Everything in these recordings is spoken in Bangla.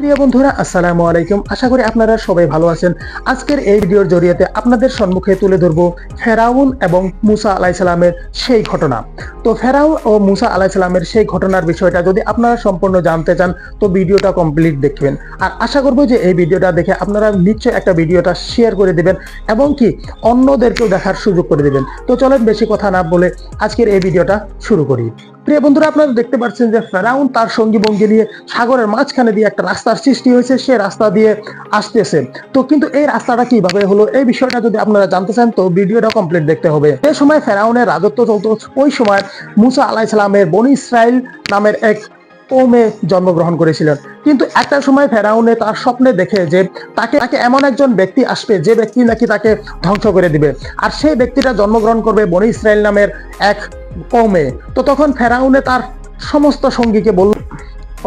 প্রিয় বন্ধুরা, আসসালামু আলাইকুম। আশা করি আপনারা সবাই ভালো আছেন। আজকের এই ভিডিওর জরিয়াতে আপনাদের সম্মুখে তুলে ধরব ফেরাউন এবং মুসা আলাইহিসসালামের সেই ঘটনা। তো ফেরাউন ও মুসা আলাইহিসসালামের সেই ঘটনার বিষয়টা যদি আপনারা সম্পূর্ণ জানতে চান তো ভিডিওটা কমপ্লিট দেখবেন। আর আশা করব যে এই ভিডিওটা দেখে আপনারা নিশ্চয়ই একটা ভিডিওটা শেয়ার করে দিবেন এবং কি অন্যদেরকেও দেখার সুযোগ করে দিবেন। তো চলেন বেশি কথা না বলে আজকের এই ভিডিওটা শুরু করি। প্রিয় বন্ধুরা, আপনারা দেখতে পাচ্ছেন যে ফেরাউন তার সঙ্গী বঙ্গী নিয়ে সাগরের মাঝখানে দিয়ে একটা রাস্তার সৃষ্টি হয়েছে, সে রাস্তা দিয়ে আসতেছে। তো কিন্তু এই রাস্তাটা কিভাবে হলো, এই বিষয়টা যদি আপনারা জানতে চান তো ভিডিওটা কমপ্লিট দেখতে হবে। যে সময় ফেরাউনের রাজত্ব চলতো ওই সময় মুসা আলাইহিসসালামের বনি ইসরাইল নামের এক কওমে জন্মগ্রহণ করেছিলেন। কিন্তু একটা সময় ফেরাউনে তার স্বপ্নে দেখে যে তাকে এমন একজন ব্যক্তি আসবে যে ব্যক্তি নাকি তাকে ধ্বংস করে দিবে, আর সেই ব্যক্তিটা জন্মগ্রহণ করবে বনি ইসরাইল নামের এক কওমে। তো তখন ফেরাউনে তার সমস্ত সঙ্গীকে বলল,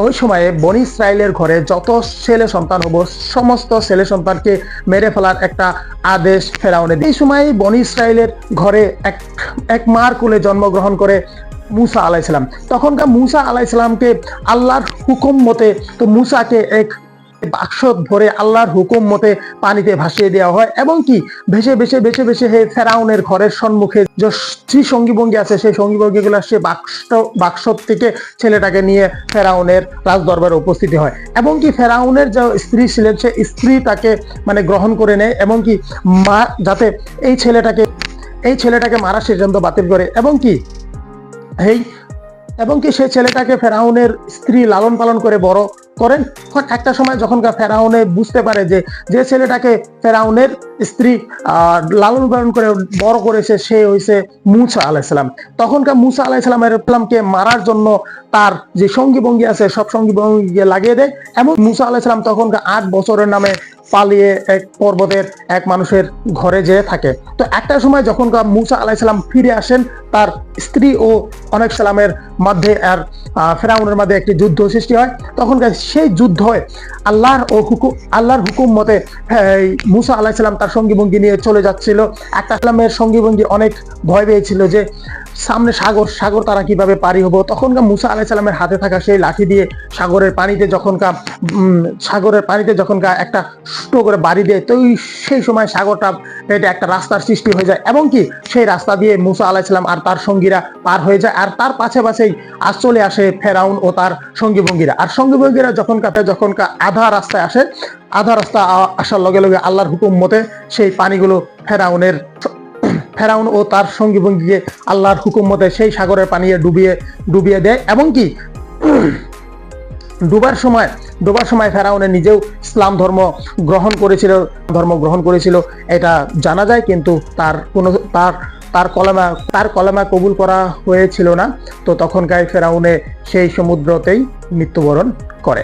ওই সময়ে বনি ইসরাইলের ঘরে যত ছেলে সন্তান হবো সমস্ত ছেলে সন্তানকে মেরে ফেলার একটা আদেশ ফেরাউনে। এই সময় বনি ইসরাইলের ঘরে এক মার কোলে জন্মগ্রহণ করে মুসা আলাইহিসসালাম। তখনকার মুসা আলাইহিসসালামকে আল্লাহর হুকুম মতে, তো মুসাকে এক বাক্স ভরে আল্লাহর হুকুম মতে পানিতে ভাসিয়ে দেওয়া হয় এবং কি ভেসে ভেসে ভেসে ভেসে ফেরাউনের ঘরের সম্মুখে যে সঙ্গী বঙ্গী আছে সেই সঙ্গী বঙ্গীগুলো সে বাক্স থেকে ছেলেটাকে নিয়ে ফেরাউনের রাজ দরবারে উপস্থিত হয় এবং কি ফেরাউনের যে স্ত্রী ছিলেন সে স্ত্রী তাকে মানে গ্রহণ করে নেয় এবং কি মা যাতে এই ছেলেটাকে মারা সিদ্ধান্ত বাতিল করে এবং কি সেই ছেলেটাকে ফেরাউনের স্ত্রী লালন পালন করে বড় করেন। একটা সময় যখন ফেরাউনে বুঝতে পারে যে ছেলেটাকে ফেরাউনের স্ত্রী লালন পালন করে বড় করেছে সে হয়েছে মুসা আলাইহিসসালাম। তখনকার মুসা আলাইহিসসালামকে মারার জন্য তার যে সঙ্গী বঙ্গী আছে সব সঙ্গী বঙ্গীকে লাগিয়ে দেয় এবং মুসা আলাইহিসসালাম তখনকার 8 বছরের নামে পালিয়ে এক পর্বতের এক মানুষের ঘরে যেয়ে থাকে। তো একটা সময় যখন মুসা আলাইহিসসালাম ফিরে আসেন, তার স্ত্রী ও অনেক সালামের মধ্যে আর ফেরাউনের মধ্যে একটি যুদ্ধ সৃষ্টি হয়। তখনকার সেই যুদ্ধ হয় আল্লাহর হুকুম মতে মুসা আলাইহিসসালাম তার সঙ্গী বঙ্গী নিয়ে চলে যাচ্ছিল। একটা সালামের সঙ্গী বঙ্গী অনেক ভয় পেয়েছিল যে সামনে সাগর তারা কিভাবে পারি হবো। তখনকার মুসা আলাইহিসসালামের হাতে থাকা সেই লাঠি দিয়ে সাগরের পানিতে যখন একটা ছোট করে বাড়ি দেয় তো সেই সময় সাগরটা এটা একটা রাস্তার সৃষ্টি হয়ে যায় এবং কি সেই রাস্তা দিয়ে মুসা আলাইহিসসালাম আর তার সঙ্গীরা পার হয়ে যায়। আর তার পাশে পাশেই চলে আসে ফেরাউন ও তার সঙ্গী বঙ্গীরা। আর সঙ্গী বঙ্গীরা যখন আধা রাস্তায় আসে, আধা রাস্তা আসার লগে লগে আল্লাহর হুকুম মতে সেই পানিগুলো ফেরাউন ও তার সঙ্গী বঙ্গীকে আল্লাহর হুকুম মতে সেই সাগরের পানি ডুবিয়ে দেয় এবং কি ডুবার সময় ফেরাউনে নিজেও ইসলাম ধর্ম গ্রহণ করেছিল এটা জানা যায়, কিন্তু তার কলেমা কবুল করা হয়েছিল না। তো তখনকার ফেরাউনে সেই সমুদ্রতেই মৃত্যুবরণ করে।